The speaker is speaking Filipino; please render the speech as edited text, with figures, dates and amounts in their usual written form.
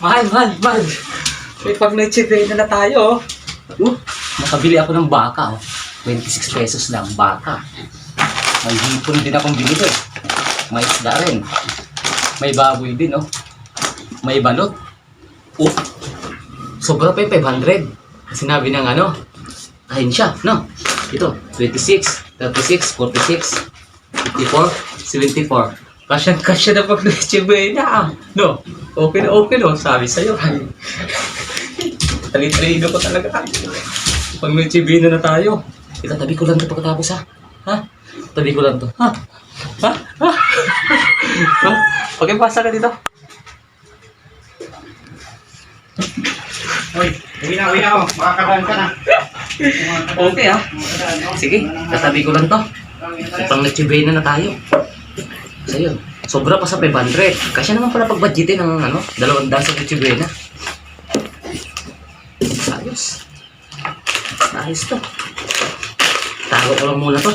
Mahal. May pag na na tayo. Nakabili ako ng baka. 26 pesos lang, baka. May hipon din akong binili. May isda rin. May baboy din, May balot. Sobra pa yung 500. Sinabi ng kain siya, no? Ito, 26, 36, 46, 54, 74. Kasya na pag na no? Okay na, sabi sa'yo. Talitrino ko talaga. Pag na tayo. Itatabi ko lang ito pagkatapos, ha? Tabi ko lang to. Ha? Pagkipasa ka dito. Uwi na ako. Makakadaan ka na. Okay, Sige, tatabi ko lang to. Pang na tayo. Sa'yo. Sobra pa sa 500. Kasi naman pala pag-budgetin ng 200 sa na. Ayos to. Tago ko lang muna to.